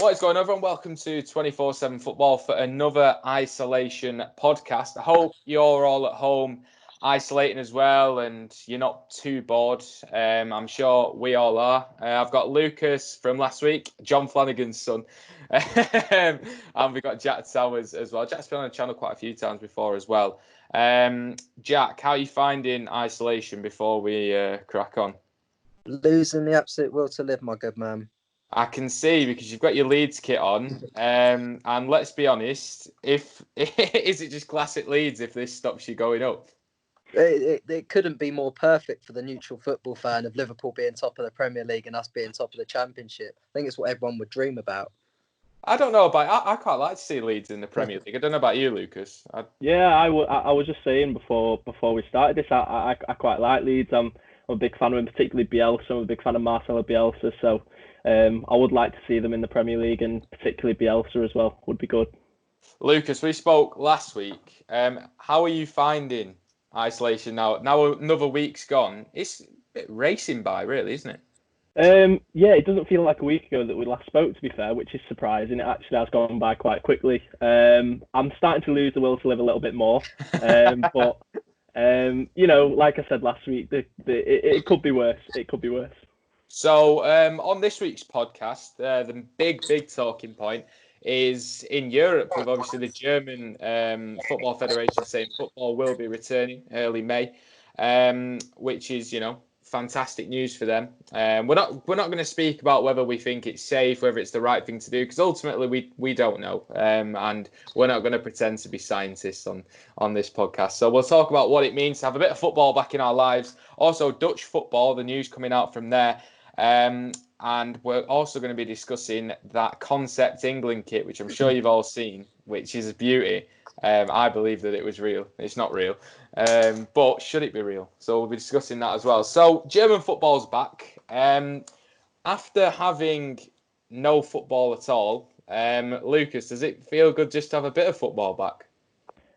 What is going on, everyone? Welcome to 24/7 Football for another isolation podcast. I hope you're all at home isolating as well and you're not too bored. I'm sure we all are. I've got Lucas from last week, John Flanagan's son, and we've got Jack Towers as well. Jack's been on the channel quite a few times before as well. Jack, how are you finding isolation before we crack on? Losing the absolute will to live, my good man. I can see because you've got your Leeds kit on, and let's be honest, if is it just classic Leeds if this stops you going up? It couldn't be more perfect for the neutral football fan of Liverpool being top of the Premier League and us being top of the Championship. I think it's what everyone would dream about. I don't know about. I quite like to see Leeds in the Premier League. I don't know about you, Lucas. Yeah, I was just saying before we started this, I quite like Leeds. I'm a big fan of him, particularly Bielsa. I'm a big fan of Marcelo Bielsa, so I would like to see them in the Premier League, and particularly Bielsa as well would be good. Lucas, we spoke last week. How are you finding isolation now? Now another week's gone. It's a bit racing by, really, isn't it? Yeah, it doesn't feel like a week ago that we last spoke, to be fair, which is surprising. It actually has gone by quite quickly. I'm starting to lose the will to live a little bit more, but like I said last week, it could be worse. It could be worse. So on this week's podcast, the big talking point is in Europe, with obviously the German Football Federation saying football will be returning early May, which is, fantastic news for them. We're not going to speak about whether we think it's safe, whether it's the right thing to do, because ultimately we don't know, and we're not going to pretend to be scientists on this podcast. So we'll talk about what it means to have a bit of football back in our lives. Also, Dutch football, the news coming out from there. And we're also going to be discussing that Concept England kit, which I'm sure you've all seen, which is a beauty. I believe that it was real. It's not real. But should it be real? So we'll be discussing that as well. So German football's back. After having no football at all, Lucas, does it feel good just to have a bit of football back?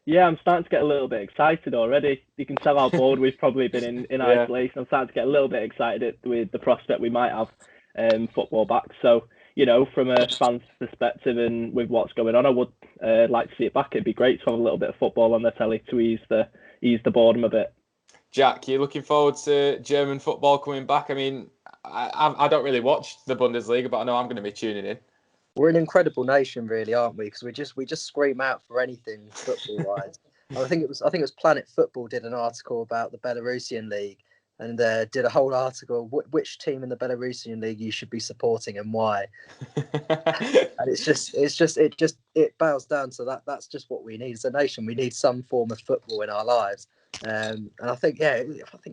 Yeah, I'm starting to get a little bit excited already. You can tell how bored we've probably been in isolation. I'm starting to get a little bit excited with the prospect we might have football back. So, from a fan's perspective and with what's going on, I would like to see it back. It'd be great to have a little bit of football on the telly to ease the boredom a bit. Jack, you looking forward to German football coming back? I mean, I don't really watch the Bundesliga, but I know I'm going to be tuning in. We're an incredible nation, really, aren't we? Because we just scream out for anything football-wise. I think it was Planet Football did an article about the Belarusian league and did a whole article which team in the Belarusian league you should be supporting and why. And it boils down to that. That's just what we need as a nation. We need some form of football in our lives, and I think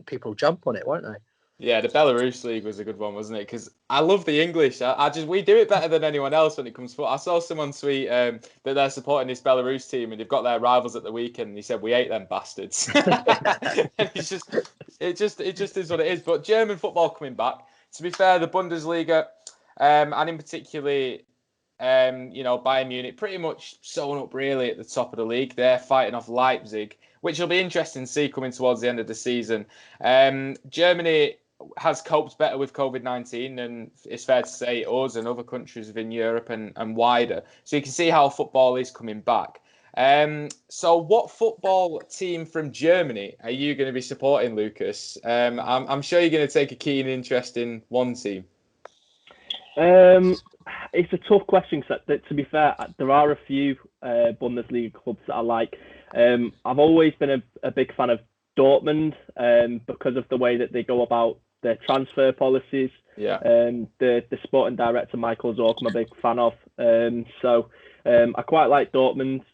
people jump on it, won't they? Yeah, the Belarus League was a good one, wasn't it? Because I love the English. We do it better than anyone else when it comes to. I saw someone tweet that they're supporting this Belarus team and they've got their rivals at the weekend. And he said, "We hate them bastards." And it just is what it is. But German football coming back. To be fair, the Bundesliga, and in particular, Bayern Munich, pretty much sewn up really at the top of the league. They're fighting off Leipzig, which will be interesting to see coming towards the end of the season. Germany has coped better with COVID-19 than it's fair to say us and other countries within Europe and wider. So you can see how football is coming back. So what football team from Germany are you going to be supporting, Lucas? I'm sure you're going to take a keen interest in one team. It's a tough question because, to be fair, there are a few Bundesliga clubs that I like. I've always been a big fan of Dortmund because of the way that they go about their transfer policies. Yeah. The sporting director, Michael Zorc, I'm a big fan of. So I quite like Dortmund.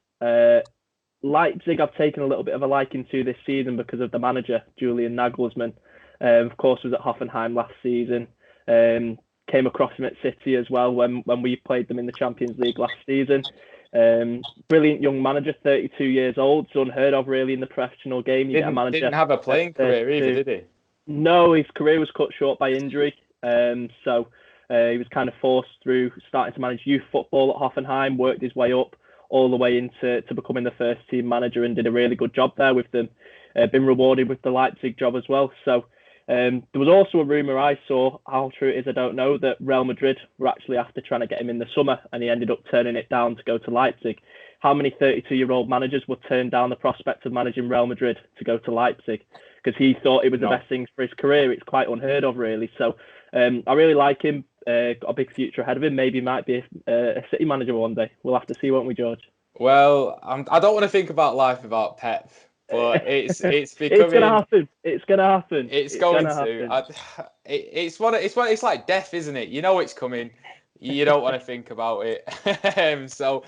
Leipzig, I've taken a little bit of a liking to this season because of the manager, Julian Nagelsmann. Of course, was at Hoffenheim last season. Came across him at City as well when we played them in the Champions League last season. Brilliant young manager, 32 years old. It's unheard of really in the professional game. You get a manager didn't have a playing career either, did he? No, his career was cut short by injury. So he was kind of forced through starting to manage youth football at Hoffenheim, worked his way up all the way into becoming the first team manager and did a really good job there with them. Been rewarded with the Leipzig job as well. So There was also a rumour I saw, how true it is I don't know, that Real Madrid were actually after trying to get him in the summer, and he ended up turning it down to go to Leipzig. How many 32-year-old managers would turn down the prospect of managing Real Madrid to go to Leipzig? Because he thought it was the best thing for his career. It's quite unheard of, really. So I really like him. Got a big future ahead of him. Maybe he might be a City manager one day. We'll have to see, won't we, George? Well, I don't want to think about life without Pep, but it's becoming. It's gonna happen. It's gonna happen. It's going to. It's like death, isn't it? You know it's coming. You don't want to think about it. So,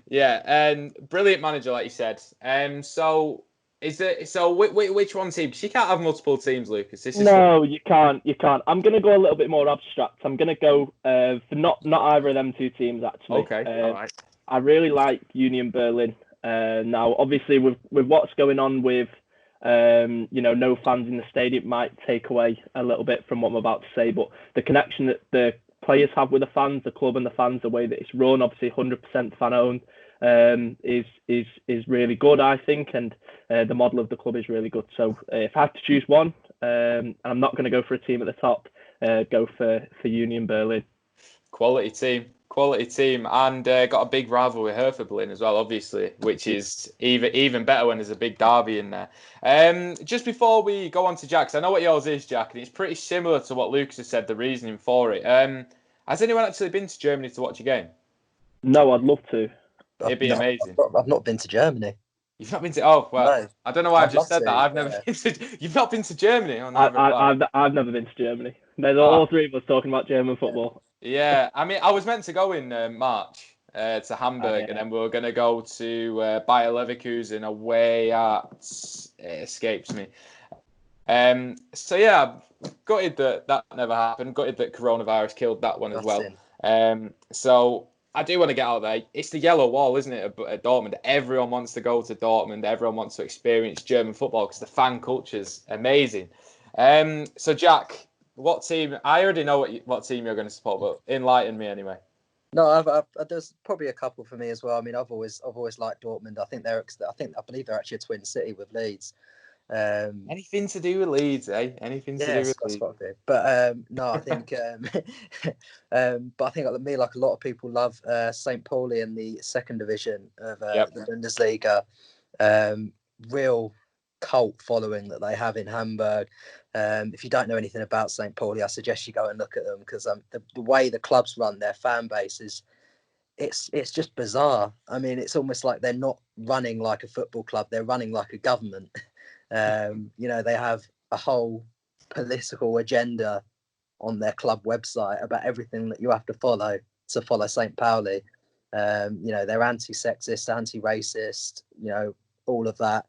yeah, and brilliant manager, like you said. So which one team? Because you can't have multiple teams, Lucas. No, you can't. You can't. I'm gonna go a little bit more abstract. I'm gonna go for not either of them two teams actually. Okay. All right. I really like Union Berlin. Now, obviously, with what's going on with no fans in the stadium, might take away a little bit from what I'm about to say. But the connection that the players have with the fans, the club and the fans, the way that it's run, obviously 100% fan owned, is really good, I think, and the model of the club is really good. So if I had to choose one, and I'm not going to go for a team at the top, go for Union Berlin. Quality team, and got a big rival with Hertha Berlin as well, obviously, which is even better when there's a big derby in there. Just before we go on to Jack, 'cause I know what yours is, Jack, and it's pretty similar to what Lucas has said, the reasoning for it. Has anyone actually been to Germany to watch a game? No, I'd love to. It'd be amazing. I've not been to Germany. You've not been to? Oh, well, no. I don't know why I've just said that. I've never been to. You've not been to Germany? I've never been to Germany. There's all three of us talking about German football. Yeah, I mean, I was meant to go in March to Hamburg, and then we were going to go to Bayer Leverkusen away at. It escapes me. So yeah, gutted that never happened. Gutted that coronavirus killed that one as well. So I do want to get out there. It's the yellow wall, isn't it, at Dortmund? Everyone wants to go to Dortmund. Everyone wants to experience German football because the fan culture's amazing. So Jack, what team? I already know what team you're going to support, but enlighten me anyway. No, there's probably a couple for me as well. I mean, I've always liked Dortmund. I believe they're actually a twin city with Leeds. Anything to do with Leeds, eh? Anything to do with Leeds. But no, I think but I think like me, like a lot of people love St. Pauli in the second division of the Bundesliga. Real cult following that they have in Hamburg. If you don't know anything about St. Pauli, I suggest you go and look at them, because the way the clubs run their fan base is it's just bizarre. I mean, it's almost like they're not running like a football club, they're running like a government. They have a whole political agenda on their club website about everything that you have to follow St. Pauli. They're anti-sexist, anti-racist, all of that.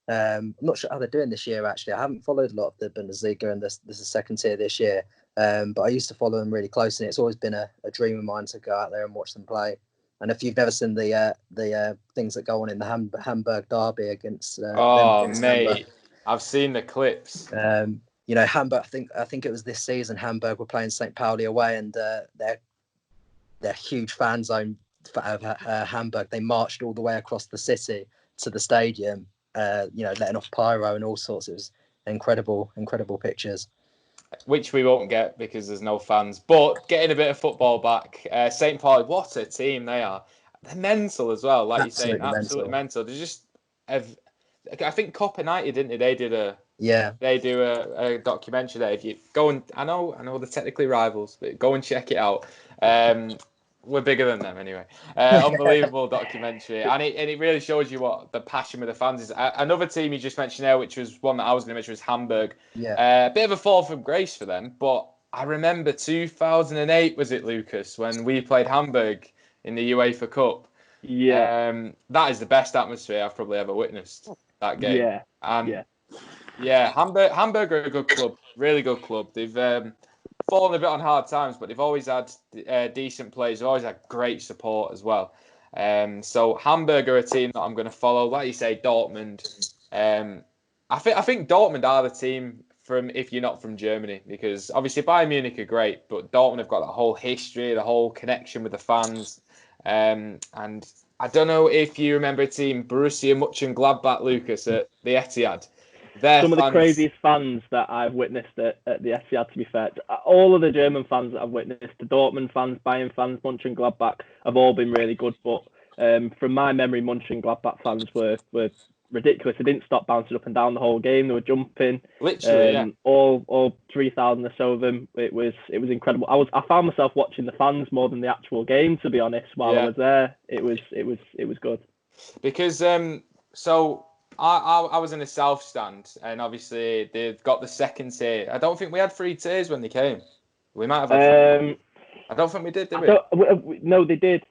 I'm not sure how they're doing this year, actually. I haven't followed a lot of the Bundesliga, and this is second tier this year. But I used to follow them really closely, and it's always been a dream of mine to go out there and watch them play. And if you've never seen the things that go on in the Hamburg derby against, mate, Hamburg. I've seen the clips. Hamburg. I think it was this season. Hamburg were playing St. Pauli away, and their huge fan zone of Hamburg. They marched all the way across the city to the stadium. Letting off pyro and all sorts. It was incredible pictures. Which we won't get because there's no fans. But getting a bit of football back, St. Pauli, what a team they are. They're mental as well, like you're saying, absolutely mental. They just have. I think Copenhagen, didn't they? They do a documentary there. If you go and I know they're technically rivals, but go and check it out. We're bigger than them anyway. Unbelievable documentary, and it really shows you what the passion with the fans is. Another team you just mentioned there, which was one that I was going to mention, was Hamburg. A bit of a fall from grace for them, but I remember 2008, was it, Lucas, when we played Hamburg in the UEFA Cup? Yeah. That is the best atmosphere I've probably ever witnessed, that game. Yeah. Hamburg are a good club, really good club. They've fallen a bit on hard times, but they've always had decent players. They've always had great support as well. So Hamburg are a team that I'm going to follow. Like you say, Dortmund. I think Dortmund are the team from if you're not from Germany, because obviously Bayern Munich are great, but Dortmund have got the whole history, the whole connection with the fans. And I don't know if you remember a team, Borussia Mönchengladbach, Lucas, at the Etihad. some of the craziest fans that I've witnessed at the Etihad, to be fair. All of the German fans that I've witnessed, the Dortmund fans, Bayern fans, Mönchengladbach, have all been really good. But from my memory, Mönchengladbach fans were ridiculous. They didn't stop bouncing up and down the whole game. They were jumping. Literally, yeah. All 3,000 or so of them. It was incredible. I found myself watching the fans more than the actual game, to be honest. While I was there, it was good. Because so I was in the south stand, and obviously they've got the second tier. I don't think we had 3 tiers when they came. We might have. I don't think we did we? No, they did.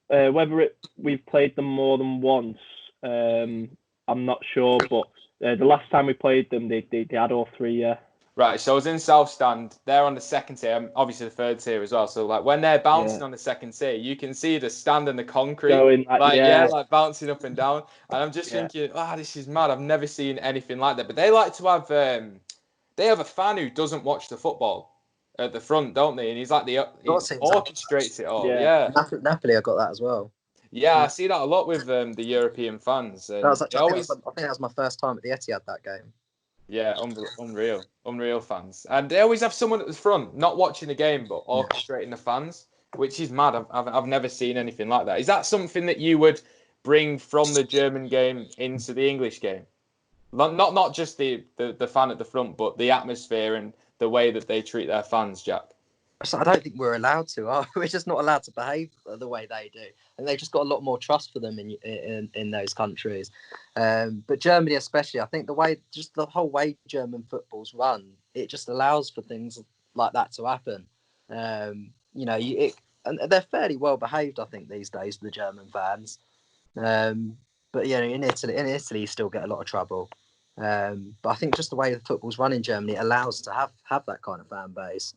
Whether we've played them more than once, I'm not sure. But the last time we played them, they had all 3. Yeah. Right, so I was in South Stand. They're on the second tier, obviously the third tier as well. So like when they're bouncing on the second tier, you can see the stand and the concrete, like bouncing up and down. And I'm just thinking, this is mad. I've never seen anything like that. But they like to have, they have a fan who doesn't watch the football at the front, don't they? And he's like he orchestrates it all. Yeah. Napoli, I got that as well. Yeah, I see that a lot with the European fans. And I think that was my first time at the Etihad that game. Yeah, unreal fans, and they always have someone at the front, not watching the game but orchestrating the fans, which is mad. I've never seen anything like that. Is that something that you would bring from the German game into the English game? Not just the fan at the front, but the atmosphere and the way that they treat their fans, Jack. So I don't think we're allowed to. We're just not allowed to behave the way they do, and they've just got a lot more trust for them in those countries. But Germany, especially, I think the whole way German football's run, it just allows for things like that to happen. And they're fairly well behaved, I think, these days, the German fans. But in Italy, you still get a lot of trouble. But I think just the way the football's run in Germany allows to have that kind of fan base.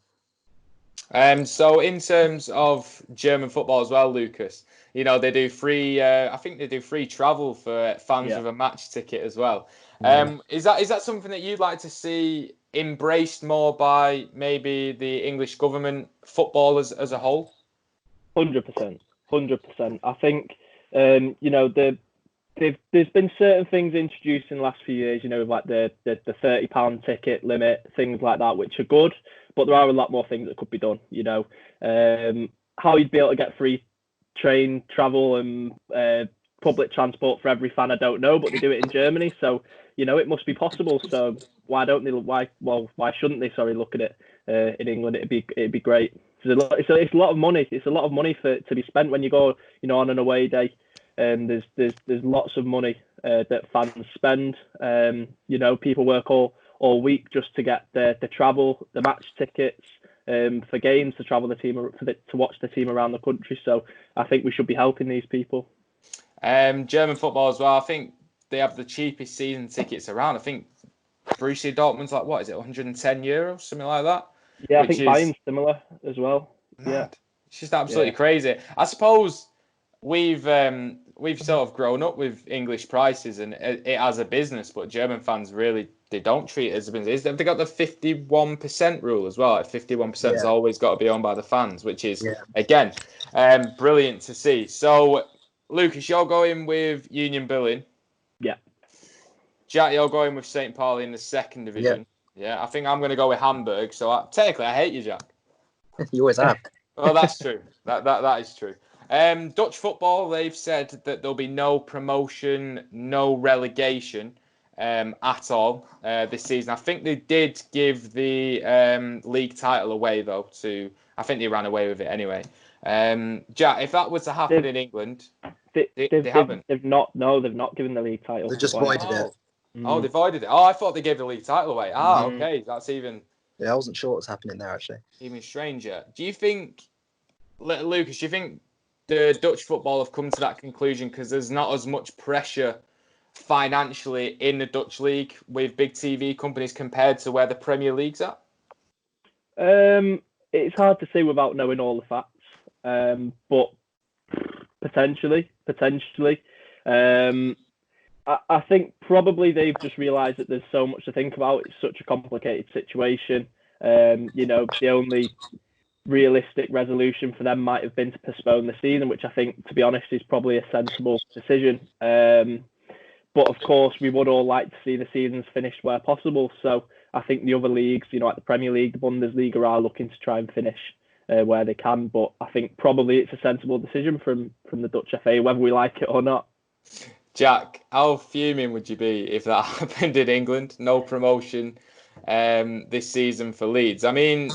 So in terms of German football as well, Lucas, they do free. I think they do free travel for fans with a match ticket as well. Is that something that you'd like to see embraced more by maybe the English government, footballers as a whole? 100%. I think there's been certain things introduced in the last few years. Like the £30 ticket limit, things like that, which are good. But there are a lot more things that could be done. How you'd be able to get free train travel and public transport for every fan, I don't know, but they do it in Germany, so it must be possible. So why don't they? Why shouldn't they? Sorry, look at it in England. It'd be great. It's a lot of money. It's a lot of money to be spent when you go, on an away day. There's lots of money that fans spend. People work all week just to get the travel, the match tickets, for games, to travel the team, to watch the team around the country. So I think we should be helping these people. German football as well. I think they have the cheapest season tickets around. I think Borussia Dortmund's like, what is it, €110, something like that? Yeah, I think Bayern's similar as well. Mad. Yeah, it's just absolutely crazy. I suppose we've sort of grown up with English prices and it as a business, but German fans really, they don't treat it as a business. They've got the 51% rule as well. 51% has always got to be owned by the fans, which is, again, brilliant to see. So, Lucas, you're going with Union Berlin. Yeah. Jack, you're going with St. Pauli in the second division. Yeah, I think I'm going to go with Hamburg. So, technically, I hate you, Jack. You always have. Well, that's true. That is true. Dutch football, they've said that there'll be no promotion, no relegation at all this season. I think they did give the league title away, though, I think they ran away with it anyway. Jack, if that was to happen in England, they haven't. They've not given the league title. They just voided it. Oh, they voided it. Oh, I thought they gave the league title away. Okay. That's even... Yeah, I wasn't sure what was happening there, actually. Even stranger. Do you think, Lucas, the Dutch football have come to that conclusion because there's not as much pressure financially in the Dutch league with big TV companies compared to where the Premier League's at? It's hard to say without knowing all the facts, but potentially. I think probably they've just realised that there's so much to think about. It's such a complicated situation. The only realistic resolution for them might have been to postpone the season, which I think, to be honest, is probably a sensible decision. But of course, we would all like to see the seasons finished where possible. So I think the other leagues, like the Premier League, the Bundesliga, are looking to try and finish where they can. But I think probably it's a sensible decision from the Dutch FA, whether we like it or not. Jack, how fuming would you be if that happened in England? No promotion this season for Leeds. I mean,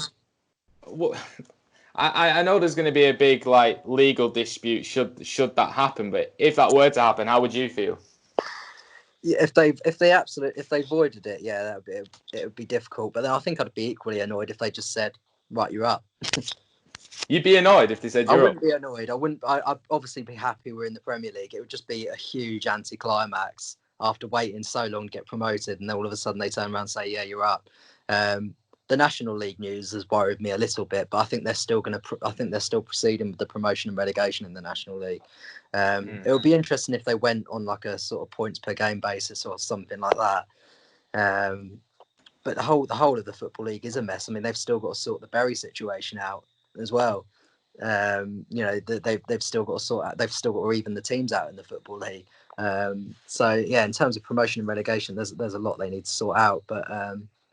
I know there's going to be a big legal dispute should that happen, but if that were to happen, how would you feel? Yeah, if they voided it, yeah, it would be difficult. But then I think I'd be equally annoyed if they just said, "Right, you're up." You'd be annoyed if they said you're up. I wouldn't be annoyed. I'd obviously be happy we're in the Premier League. It would just be a huge anticlimax after waiting so long to get promoted, and then all of a sudden they turn around and say, "Yeah, you're up." The National League news has worried me a little bit, but I think they're still proceeding with the promotion and relegation in the National League. It would be interesting if they went on like a sort of points per game basis or something like that. But the whole of the Football League is a mess. I mean, they've still got to sort the Bury situation out as well. They've still got to sort out. They've still got to even the teams out in the Football League. So yeah, in terms of promotion and relegation, there's a lot they need to sort out. But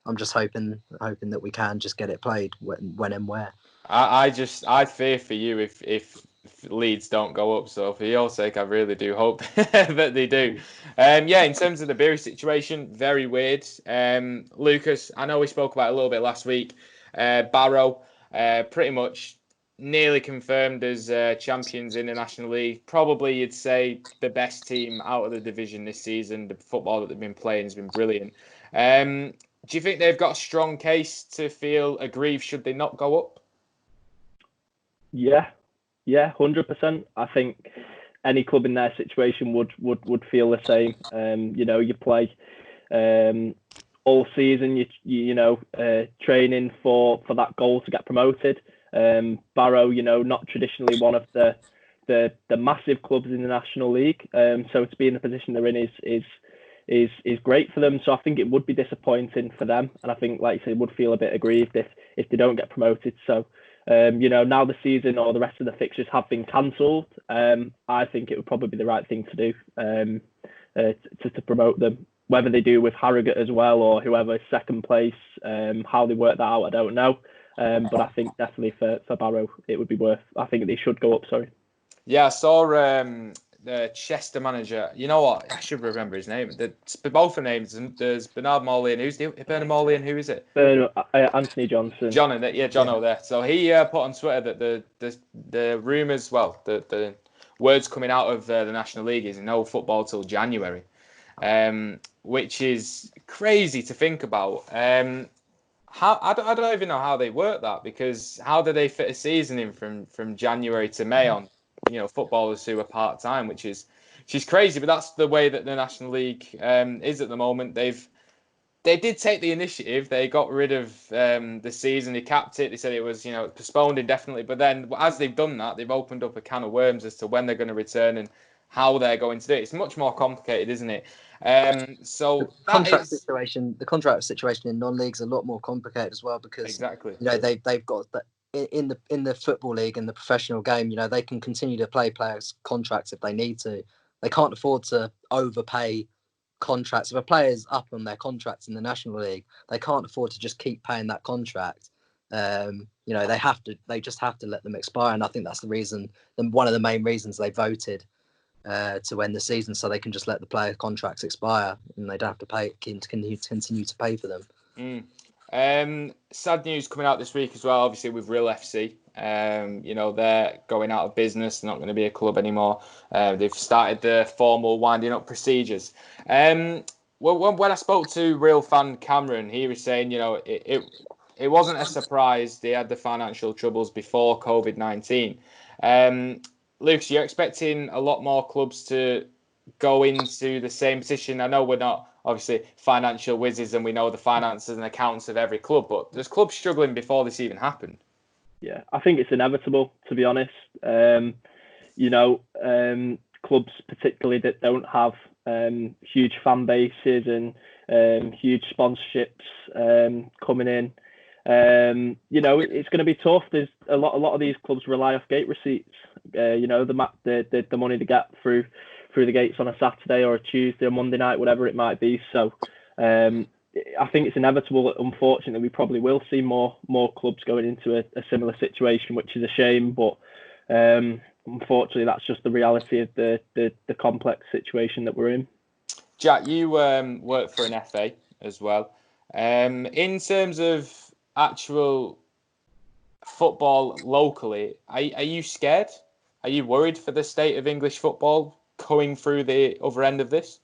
I'm just hoping that we can just get it played when and where. I fear for you if Leeds don't go up. So for your sake, I really do hope that they do. In terms of the Bury situation, very weird. Lucas, I know we spoke about it a little bit last week. Barrow, pretty much nearly confirmed as champions in the National League. Probably you'd say the best team out of the division this season. The football that they've been playing has been brilliant. Do you think they've got a strong case to feel aggrieved should they not go up? Yeah, 100%. I think any club in their situation would feel the same. You play all season, training for that goal to get promoted. Barrow, not traditionally one of the massive clubs in the National League. So to be in the position they're in is great for them. So I think it would be disappointing for them, and I think, like you said, would feel a bit aggrieved if they don't get promoted. So now the season or the rest of the fixtures have been cancelled. I think it would probably be the right thing to do to promote them. Whether they do with Harrogate as well or whoever second place, how they work that out, I don't know. But I think definitely for Barrow it would be worth. I think they should go up. Sorry. Yeah, I saw the Chester manager. You know what? I should remember his name. Both the names. There's Bernard Morley and Bernard Morley and who is it? Anthony Johnson. Jono there. So he put on Twitter that the rumours, the words coming out of the National League is no football till January, which is crazy to think about. I don't even know how they work that, because how do they fit a season in from January to May on footballers who are part-time, which is crazy, but that's the way that the National League is at the moment. They did take the initiative. They got rid of the season. They capped it. They said it was postponed indefinitely, but then as they've done that, they've opened up a can of worms as to when they're going to return and how they're going to do it. It's much more complicated, isn't it? So the contract situation in non-leagues is a lot more complicated as well, because exactly they've got that in the Football League and the professional game. They can continue to play players' contracts if they need to. They can't afford to overpay contracts. If a player's up on their contracts in the National League, they can't afford to just keep paying that contract. They just have to let them expire, and I think that's the reason. One of the main reasons they voted to end the season, so they can just let the player contracts expire and they don't have to continue to pay for them. Sad news coming out this week as well, obviously, with Real FC. They're going out of business, not going to be a club anymore. They've started the formal winding up procedures. When I spoke to Real fan Cameron, he was saying, it wasn't a surprise they had the financial troubles before COVID-19. Lucas, you're expecting a lot more clubs to go into the same position. I know we're not obviously financial whizzes and we know the finances and accounts of every club, but there's clubs struggling before this even happened. Yeah, I think it's inevitable, to be honest. Clubs particularly that don't have huge fan bases and huge sponsorships coming in. It's going to be tough. There's a lot of these clubs rely off gate receipts. The money they get through through the gates on a Saturday or a Tuesday or Monday night, whatever it might be. So I think it's inevitable. Unfortunately, we probably will see more clubs going into a similar situation, which is a shame. But unfortunately, that's just the reality of the complex situation that we're in. Jack, you work for an FA as well. In terms of actual football locally, are you scared? Are you worried for the state of English football going through the other end of this?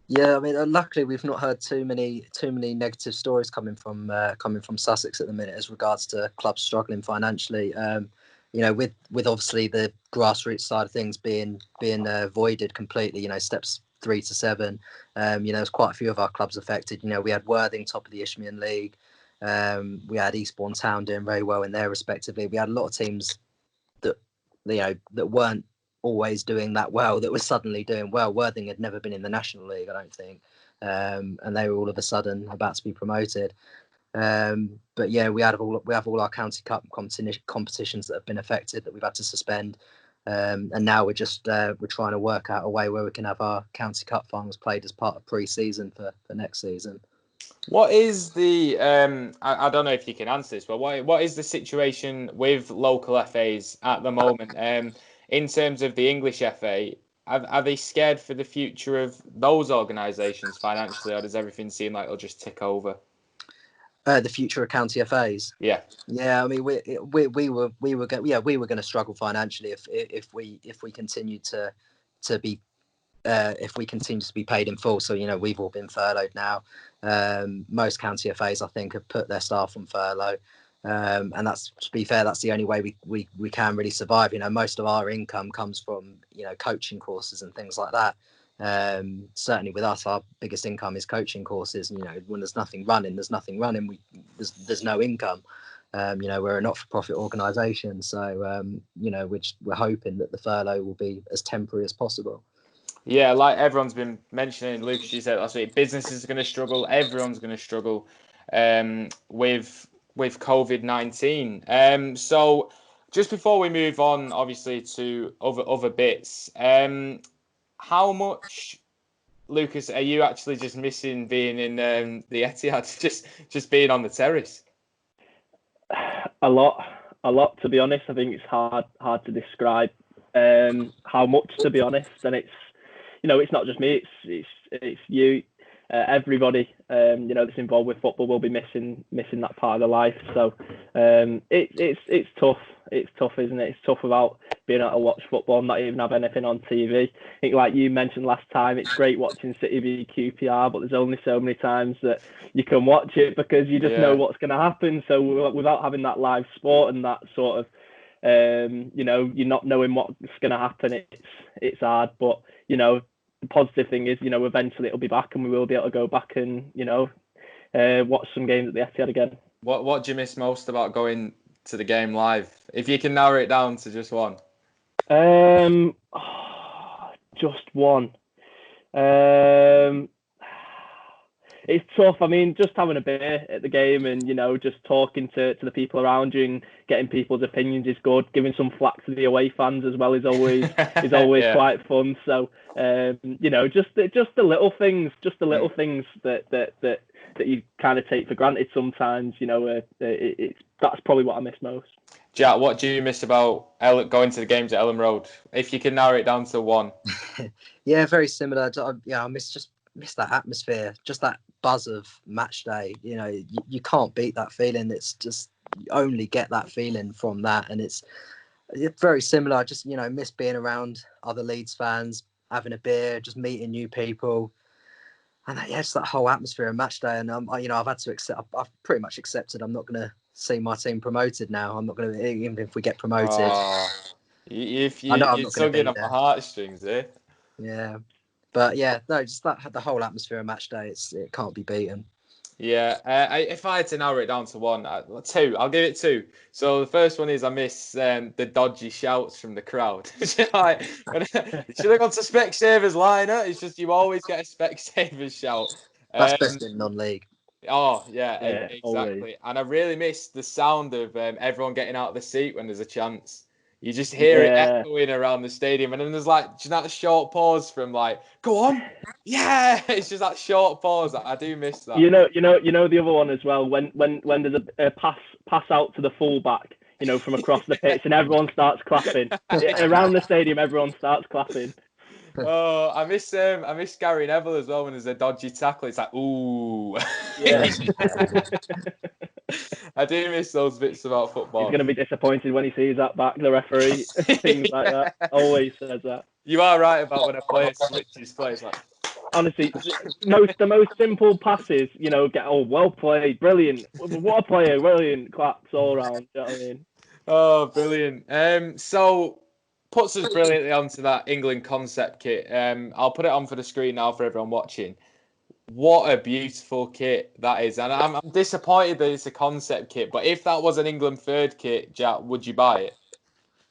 Yeah, I mean, luckily we've not heard too many negative stories coming from Sussex at the minute as regards to clubs struggling financially. With obviously the grassroots side of things being voided completely. Steps 3 to 7. There's quite a few of our clubs affected. We had Worthing top of the Isthmian League. We had Eastbourne Town doing very well in there respectively. We had a lot of teams that weren't always doing that well that was suddenly doing well. Worthing had never been in the National League, I don't think, and they were all of a sudden about to be promoted. But yeah, we have all our county cup competitions that have been affected that we've had to suspend, and now we're trying to work out a way where we can have our county cup finals played as part of pre-season for next season. What is the I don't know if you can answer this, but what is the situation with local FAs at the moment? In terms of the English FA, are they scared for the future of those organisations financially, or does everything seem like it'll just tick over? The future of county FAs. Yeah. I mean, we were going to struggle financially if we continued to be. If we continue to be paid in full. So, we've all been furloughed now. Most county FAs, I think, have put their staff on furlough. And that's, to be fair, that's the only way we can really survive. Most of our income comes from, coaching courses and things like that. Certainly with us, our biggest income is coaching courses. When there's nothing running, there's no income. We're a not-for-profit organisation. So, we're hoping that the furlough will be as temporary as possible. Yeah, like everyone's been mentioning, Lucas, you said last week, businesses are going to struggle. Everyone's going to struggle with COVID-19. So just before we move on, obviously, to other bits, how much, Lucas, are you actually just missing being in the Etihad, just being on the terrace? A lot, to be honest. I think it's hard to describe how much, to be honest, and it's. It's not just me. It's you. Everybody, that's involved with football will be missing that part of their life. So it's tough. It's tough, isn't it? It's tough without being able to watch football and not even have anything on TV. I think, like you mentioned last time, it's great watching City v QPR, but there's only so many times that you can watch it because you just know what's going to happen. So without having that live sport and that sort of, you're not knowing what's going to happen, it's hard. But the positive thing is, eventually it'll be back and we will be able to go back and, watch some games at the Etihad again. What do you miss most about going to the game live? If you can narrow it down to just one. Just one. It's tough. I mean, just having a beer at the game and, just talking to the people around you and getting people's opinions is good. Giving some flack to the away fans as well is always quite fun. So, just the little things, that you kind of take for granted sometimes. That's probably what I miss most. Jack, what do you miss about going to the games at Ellen Road? If you can narrow it down to one. Yeah, very similar. I miss that atmosphere, just that buzz of match day. You can't beat that feeling. It's just, you only get that feeling from that, and it's very similar. I just miss being around other Leeds fans, having a beer, just meeting new people, and just that whole atmosphere of match day. And I've had to accept. I've pretty much accepted I'm not going to see my team promoted now. I'm not going to, even if we get promoted. You're tugging on my heartstrings, eh? Yeah. But yeah, no, just the whole atmosphere of match day, it can't be beaten. Yeah, if I had to narrow it down to one, two, I'll give it two. So the first one is I miss the dodgy shouts from the crowd. Should have gone to Specsavers liner. It's just you always get a Specsavers shout. That's best in non-league. Oh yeah, exactly. Always. And I really miss the sound of everyone getting out of the seat when there's a chance. You just hear it Yeah. echoing around the stadium, and then there's like just that short pause from like, "Go on, yeah!" It's just that short pause. I do miss that. You know the other one as well. When there's a pass out to the fullback, from across the pitch, and everyone starts clapping around the stadium. Everyone starts clapping. Oh, I miss Gary Neville as well when there's a dodgy tackle. It's like, ooh. Yeah. I do miss those bits about football. He's going to be disappointed when he sees that back, the referee, things like that. Always says that. You are right about when a player switches plays. Like, honestly, the most simple passes, get well played, brilliant. What a player, brilliant, claps all around. You know what I mean? Oh, brilliant. So puts us brilliantly onto that England concept kit. I'll put it on for the screen now for everyone watching. What a beautiful kit that is, and I'm disappointed that it's a concept kit. But if that was an England third kit, Jack, would you buy it?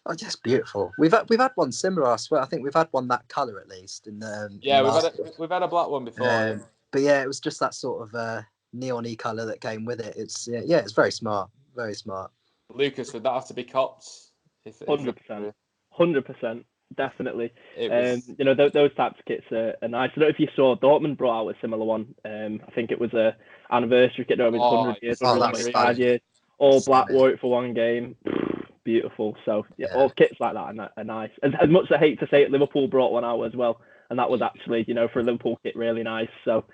Oh, just beautiful. We've had one similar. I swear. I think we've had one that colour at least. We've had a black one before. But yeah, it was just that sort of neon-y colour that came with it. It's it's very smart. Very smart. Lucas, would that have to be copped? 100%, definitely. Was... those types of kits are nice. I don't know if you saw Dortmund brought out a similar one. I think it was a anniversary kit. No, it was 100 years, 125 years. All black, wore it for one game. Beautiful. So all kits like that are nice. As much as I hate to say it, Liverpool brought one out as well, and that was actually, for a Liverpool kit, really nice. So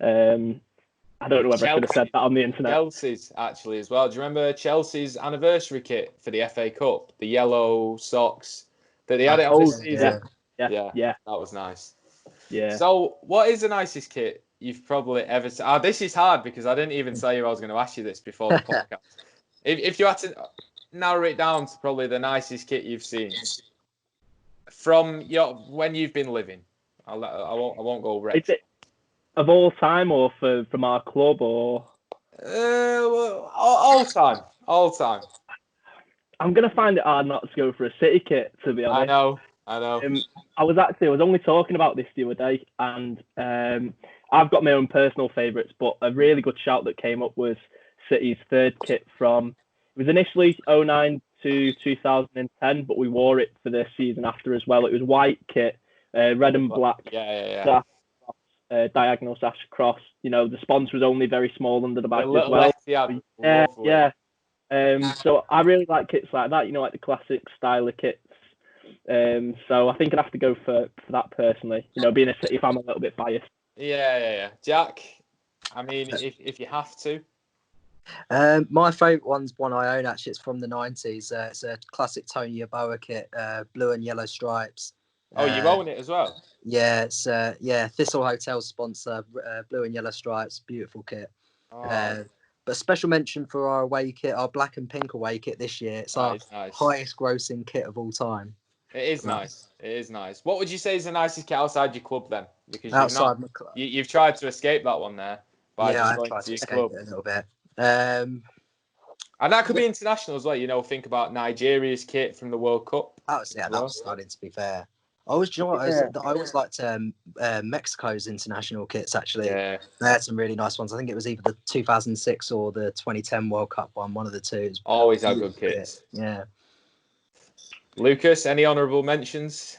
I don't know whether I should have said that on the internet. Chelsea's actually as well. Do you remember Chelsea's anniversary kit for the FA Cup? The yellow socks that they had it on this season. Yeah, that was nice. Yeah. So, what is the nicest kit you've probably ever seen? This is hard because I didn't even tell you I was going to ask you this before the podcast. If you had to narrow it down to probably the nicest kit you've seen from when you've been living, I won't go right. Is it of all time or from our club or? All time. I'm gonna find it hard not to go for a City kit, to be honest. I know. I was only talking about this the other day, and I've got my own personal favourites, but a really good shout that came up was City's third kit from. It was initially 09 to 2010, but we wore it for the season after as well. It was white kit, red and black. Yeah. Diagonal sash across. The sponsor was only very small under the back as well. Yeah. So I really like kits like that. Like the classic style of kits. So I think I'd have to go for that personally. Being a City fan, I'm a little bit biased. Yeah. Jack, I mean, if you have to. My favourite one's one I own actually. It's from the 90s. It's a classic Tony Yeboah kit, blue and yellow stripes. Oh, you own it as well? Yeah, it's Thistle Hotel sponsor, blue and yellow stripes, beautiful kit. But special mention for our away kit, our black and pink away kit this year. It's our highest grossing kit of all time. It is nice. It is nice. What would you say is the nicest kit outside your club then? Because outside my club, you've tried to escape that one there by just going to your club a little bit. And that could be international as well. Think about Nigeria's kit from the World Cup. That was stunning, to be fair. I always liked Mexico's international kits, actually. Yeah. They had some really nice ones. I think it was either the 2006 or the 2010 World Cup one of the two. Always had good kits. Yeah. Lucas, any honourable mentions?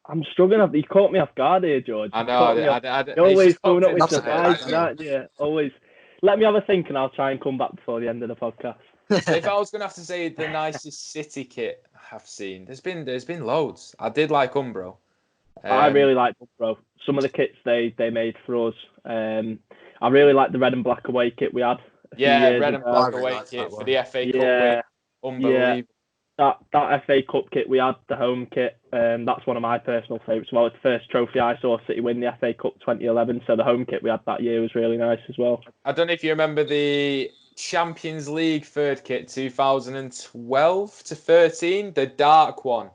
I'm struggling. You caught me off guard here, George. I know. You're always coming up with surprises. Yeah, always. Let me have a think and I'll try and come back before the end of the podcast. So if I was going to have to say the nicest City kit I've seen, there's been loads. I did like Umbro. I really like Umbro. Some of the kits they made for us. I really like the red and black away kit we had. Red and black away kit for the FA Cup win. Unbelievable. That FA Cup kit we had, the home kit, that's one of my personal favourites. Well, it's the first trophy I saw City win, the FA Cup 2011. So the home kit we had that year was really nice as well. I don't know if you remember the Champions League third kit 2012 to 13, the dark one.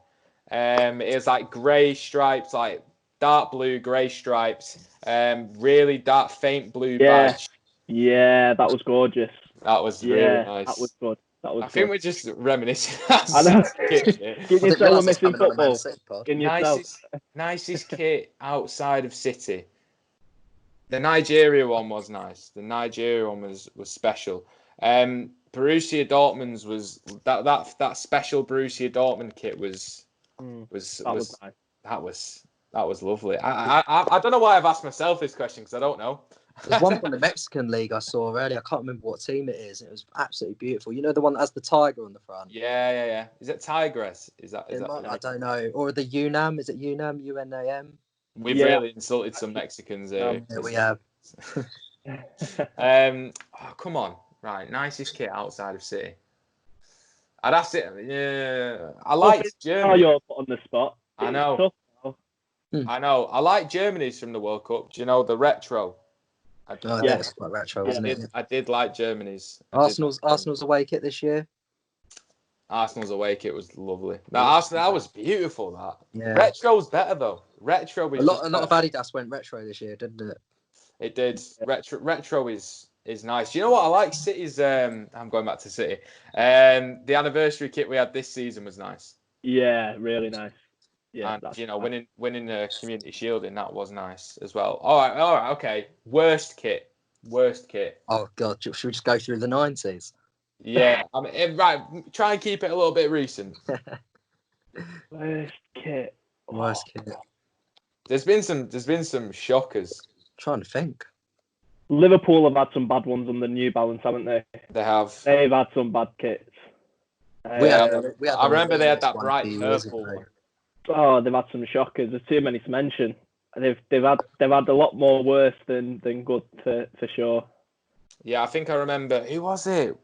It was like grey stripes, like dark blue, grey stripes, really dark, faint blue badge. Yeah, that was gorgeous. That was really nice. That was good. I think we're just reminiscing. I know. Can you say we're missing football? Nicest kit outside of City. The Nigeria one was nice. The Nigeria one was special. Borussia Dortmund's was that special Borussia Dortmund kit was nice. that was lovely. I don't know why I've asked myself this question because I don't know. There's one from the Mexican league I saw earlier. I can't remember what team it is. It was absolutely beautiful. You know, the one that has the tiger on the front. Yeah. Is it Tigress? Is that? I don't know. Or the UNAM? Is it UNAM? UNAM? We've really insulted some Mexicans here. Yeah, we have. Come on. Right, nicest kit outside of City. I'd have to. Yeah, I like Germany. Oh, you're put on the spot. I know. I know. I like Germany's from the World Cup. Do you know the retro? That's quite retro, wasn't it? I did like Germany's. Arsenal's away kit this year. Arsenal's away kit was lovely. That was beautiful. That retro's better though. Retro is a lot of Adidas went retro this year, didn't it? It did. Retro is nice. You know what I like? City's. I'm going back to City. The anniversary kit we had this season was nice. Yeah, really nice. Yeah, and winning the Community Shield in that was nice as well. All right, okay. Worst kit. Oh God, should we just go through the 90s? Yeah, I mean, right. Try and keep it a little bit recent. Worst kit. There's been some shockers. I'm trying to think. Liverpool have had some bad ones on the New Balance, haven't they? They have. They've had some bad kits. I remember they had that bright purple one. Oh, they've had some shockers. There's too many to mention. They've had a lot more worse than good for sure. Yeah, I think I remember. Who was it?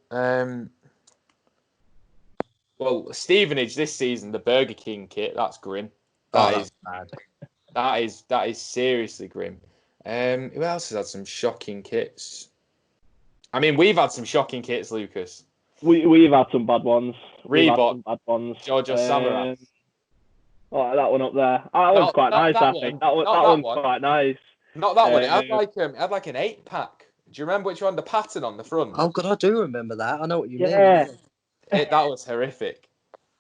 Well, Stevenage this season, the Burger King kit. That's grim. That's bad. That is seriously grim. Who else has had some shocking kits? I mean, we've had some shocking kits, Lucas. We've had some bad ones. Reebok, bad ones. Giorgio Samurai. Oh, that one up there. That one's quite nice, I think. That one's quite nice. Not that one. It had like an 8-pack. Do you remember which one? The pattern on the front. Oh God, I do remember that. I know what you mean. That was horrific.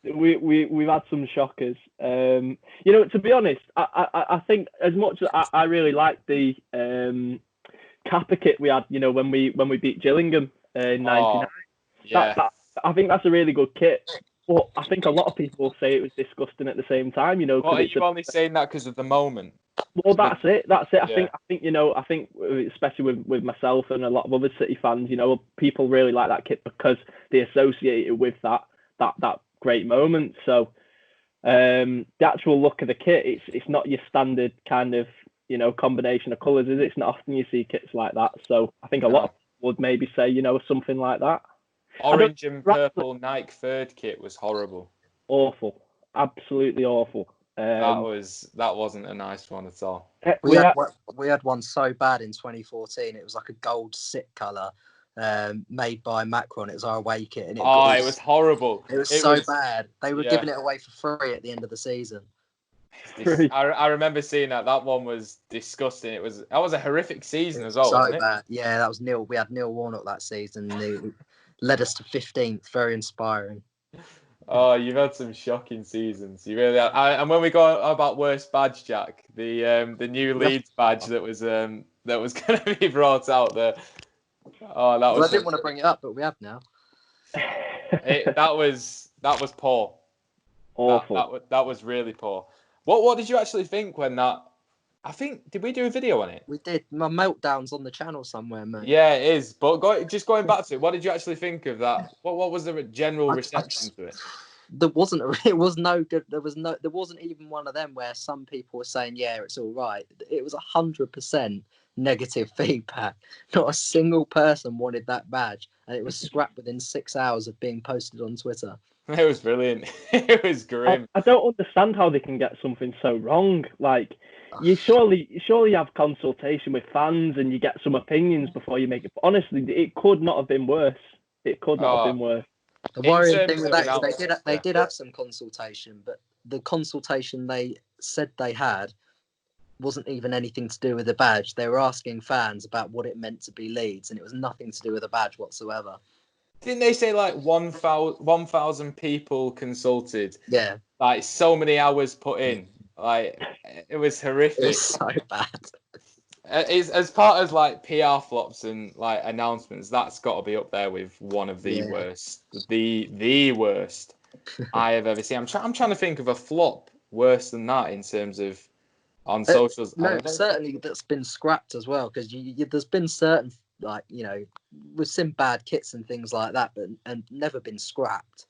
We've had some shockers. To be honest, I think as much as I really like the Kappa kit we had, when we beat Gillingham in '99. I think that's a really good kit. But I think a lot of people say it was disgusting at the same time. Well, are you only saying that because of the moment? Well, that's it. I think especially with myself and a lot of other City fans, people really like that kit because they associate it with that great moment. So the actual look of the kit, it's not your standard kind of combination of colours, is it? It's not often you see kits like that. So I think a lot of people would maybe say something like that. Orange and purple Nike third kit was horrible. Awful, absolutely awful. That wasn't a nice one at all. We had one so bad in 2014. It was like a gold sit colour, made by Macron. It was our away kit, and it was horrible. It was so bad. They were giving it away for free at the end of the season. I remember seeing that. That one was disgusting. That was a horrific season as well. So bad. Yeah, that was Neil. We had Neil Warnock that season. He led us to 15th. Very inspiring. Oh, you've had some shocking seasons. You really have. And when we go about worst badge, Jack, the new Leeds badge that was going to be brought out there. Oh, that was. I didn't want to bring it up, but we have now. That was poor. Awful. That was really poor. What did you actually think when that? I think, did we do a video on it? We did. My meltdown's on the channel somewhere, mate. Yeah, it is. But going back to it, what did you actually think of that? What was the general reception to it? There wasn't. It was no good. There wasn't even one of them where some people were saying, "Yeah, it's all right." It was 100% negative feedback. Not a single person wanted that badge, and it was scrapped within 6 hours of being posted on Twitter. It was brilliant. It was grim. I don't understand how they can get something so wrong. Like, you surely have consultation with fans and you get some opinions before you make it. But honestly, it could not have been worse. It could not have been worse. The worrying thing with that is they did have some consultation, but the consultation they said they had wasn't even anything to do with the badge. They were asking fans about what it meant to be Leeds, and it was nothing to do with the badge whatsoever. Didn't they say like 1,000 people consulted? Yeah. Like so many hours put in. Like it was horrific. It was so bad. as part of like PR flops and like announcements, that's got to be up there with one of the worst, the worst I have ever seen. I'm trying to think of a flop worse than that in terms of on socials. No, certainly that's been scrapped as well, because there's been certain, like, we've seen bad kits and things like that, but and never been scrapped.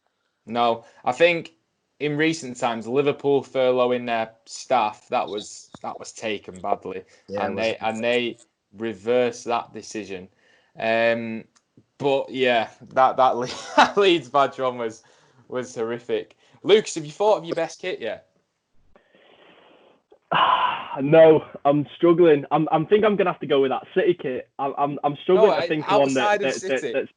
No, I think in recent times Liverpool furloughing their staff, that was taken badly, and they reversed that decision. But yeah, that Leeds badge one was horrific. Lucas, have you thought of your best kit yet? No, I'm struggling. I think I'm gonna have to go with that City kit. I'm struggling to think of one that's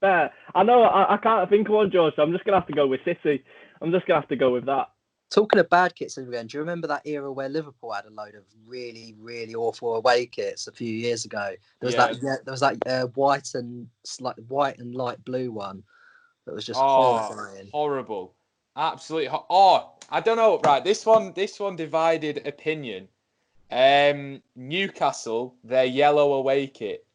better. I know I can't think of one, George. So I'm just gonna have to go with City. I'm just gonna have to go with that. Talking of bad kits again, do you remember that era where Liverpool had a load of really, really awful away kits a few years ago? There was that white and light blue one that was just horrifying. Horrible, absolutely. I don't know. Right, this one divided opinion. Newcastle, their yellow away kit.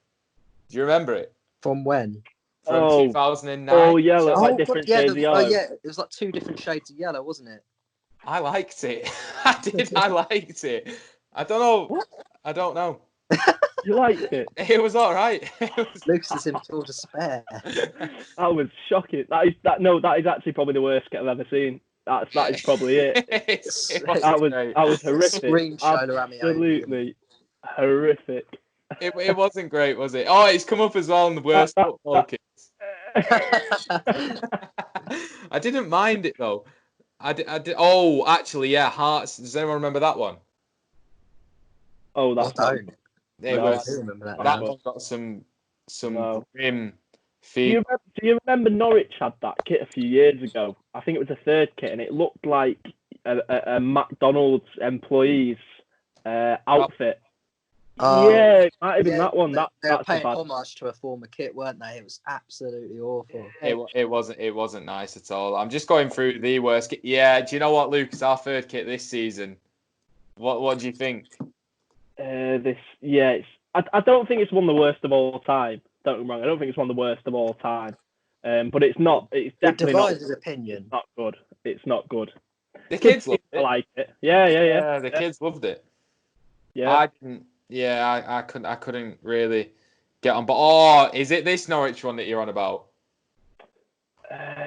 Do you remember it? From when? From 2009. Oh, yellow, like different shades of yellow. Oh, yeah, it was like 2 different shades of yellow, wasn't it? I liked it. I did. I liked it. I don't know. What? I don't know. You liked it? It was all right. Lucas is in full despair. That was shocking. That is actually probably the worst kit I've ever seen. That is probably it. That was horrific. Absolutely horrific. It wasn't great, was it? Oh, it's come up as well in the worst football kits. I didn't mind it though. I did. Oh, actually, yeah, Hearts. Does anyone remember that one? Oh, that's I don't. I do remember that. That one got some grim feel. Do you remember Norwich had that kit a few years ago? I think it was a third kit, and it looked like a McDonald's employee's outfit. Yeah, it might have been that one. They were paying homage to a former kit, weren't they? It was absolutely awful. It wasn't nice at all. I'm just going through the worst kit. Yeah, do you know what, Lucas? Our third kit this season. What do you think? I don't think it's one of the worst of all time. Don't get me wrong. I don't think it's one of the worst of all time. But it's not. It's definitely divided opinion. Not good. It's not good. The kids loved it. Like it. Yeah. The kids loved it. Yeah. I didn't. Yeah, I couldn't really get on. But is it this Norwich one that you're on about?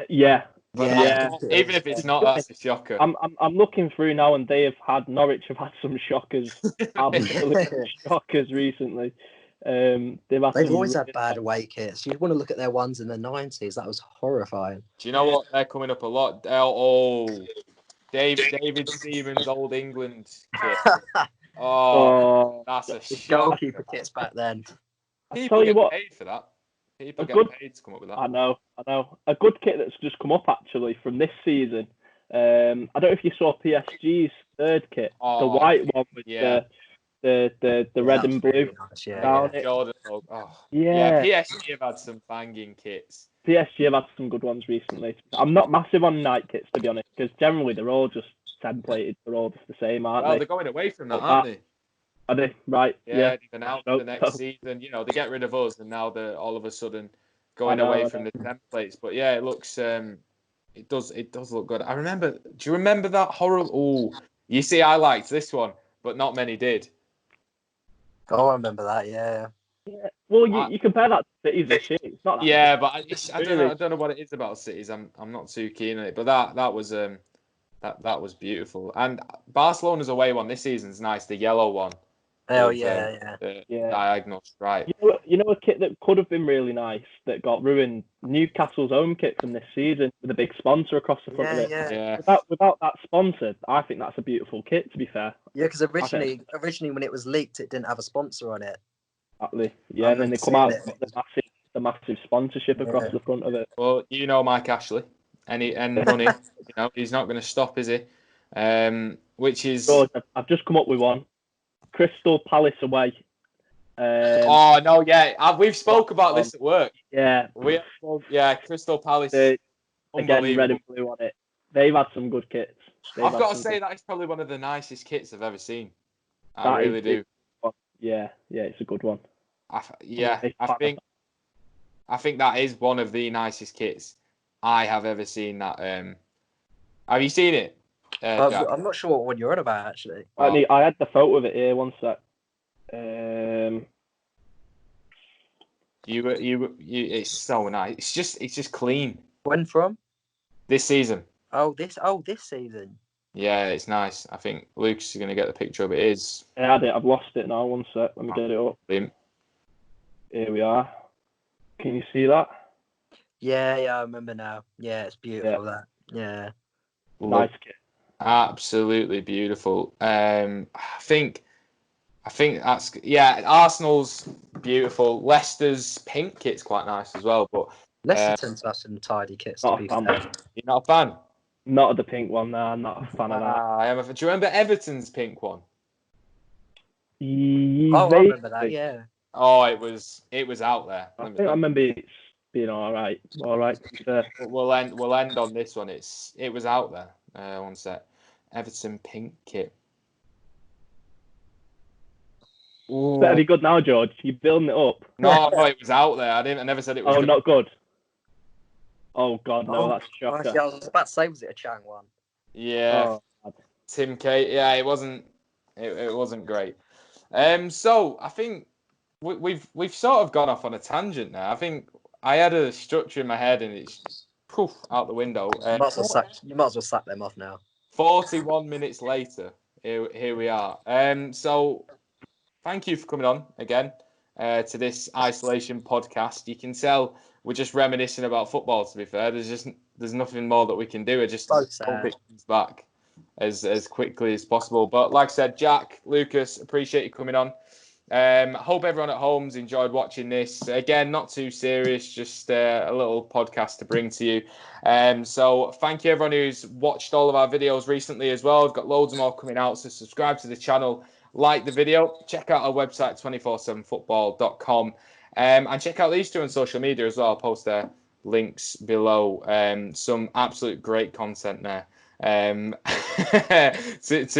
Yeah. Even if it's not, that's a shocker. I'm looking through now, and Norwich have had some shockers, absolute shockers recently. They've always had bad away kits. You'd want to look at their ones in the 90s. That was horrifying. Do you know what? They're coming up a lot. David Stevens' Old England kit. That's a shocker. Goalkeeper kits back then. People get paid for that. People get paid to come up with that. I know. A good kit that's just come up actually from this season. I don't know if you saw PSG's third kit, the white one with the red and blue. Nice, Jordan. PSG have had some banging kits. PSG have had some good ones recently. I'm not massive on night kits, to be honest, because generally they're all just templated. They're all just the same, aren't they? They're going away from that, aren't they? Are they? Right. Yeah. They've announced the next season. They get rid of us, and now they're all of a sudden going away from the templates. But yeah, it looks. It does look good. I remember. Do you remember that horror? Oh, you see, I liked this one, but not many did. Oh, I remember that. Yeah. Well, you compare that to Cities and shit. It's not. Yeah, but I don't know what it is about Cities. I'm not too keen on it. But that was that was beautiful. And Barcelona's away one this season's nice. The yellow one. Oh yeah. Diagonal stripe. You know a kit that could have been really nice that got ruined. Newcastle's own kit from this season with a big sponsor across the front of it. Yeah. Without that sponsor, I think that's a beautiful kit. To be fair. Yeah, because originally when it was leaked, it didn't have a sponsor on it. Exactly. Yeah, and then they come out with the massive sponsorship across the front of it. Well, Mike Ashley, and money. He's not going to stop, is he? Which is. George, I've just come up with one. Crystal Palace away. We've spoke about this at work. Yeah, Crystal Palace. Again, red and blue on it. They've had some good kits. I've got to say that is probably one of the nicest kits I've ever seen. I really do. Yeah, it's a good one. I think that is one of the nicest kits I have ever seen. That have you seen it? Jack? I'm not sure what one you're on about actually. I had the photo of it here. One sec. You. It's so nice. It's just clean. When from? This season. This season. Yeah, it's nice. I think Lucas is going to get the picture of it. Is. I had it. I've lost it now. One sec. Let me get it up. Brilliant. Here we are. Can you see that? Yeah, I remember now. Yeah, it's beautiful. That. Yeah. Nice kit. Absolutely beautiful. I think that's Arsenal's beautiful. Leicester's pink kit's quite nice as well, but Leicester tends to have some tidy kits. Not To be a fan. fair. You're not a fan? Not the pink one. No, I'm not a fan of that. I am. Do you remember Everton's pink one? I remember that. Yeah. Oh, it was out there. I think I remember it being all right. All right. We'll end on this one. It was out there. One sec. Everton pink kit. Ooh. Better be good now, George. You're building it up. No, it was out there. I never said it was. Oh, not good. Oh God, no, that's a shocker. I was about to say, was it a Chang one? Yeah. Oh. Tim K. Yeah, it wasn't. It wasn't great. So I think we've sort of gone off on a tangent now. I think I had a structure in my head and it's just poof out the window. You might as well sack them off now. 41 minutes later, here we are. So thank you for coming on again to this isolation podcast. You can tell we're just reminiscing about football. To be fair, there's nothing more that we can do. I just hope it comes back as quickly as possible. But like I said, Jack, Lucas, appreciate you coming on. Hope everyone at home's enjoyed watching this. Again, not too serious, just a little podcast to bring to you. So thank you everyone who's watched all of our videos recently as well. We've got loads more coming out, so subscribe to the channel, like the video, check out our website 247football.com, and check out these two on social media as well. I'll post their links below. Some absolute great content there to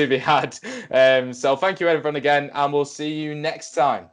be had. So thank you everyone again, and we'll see you next time.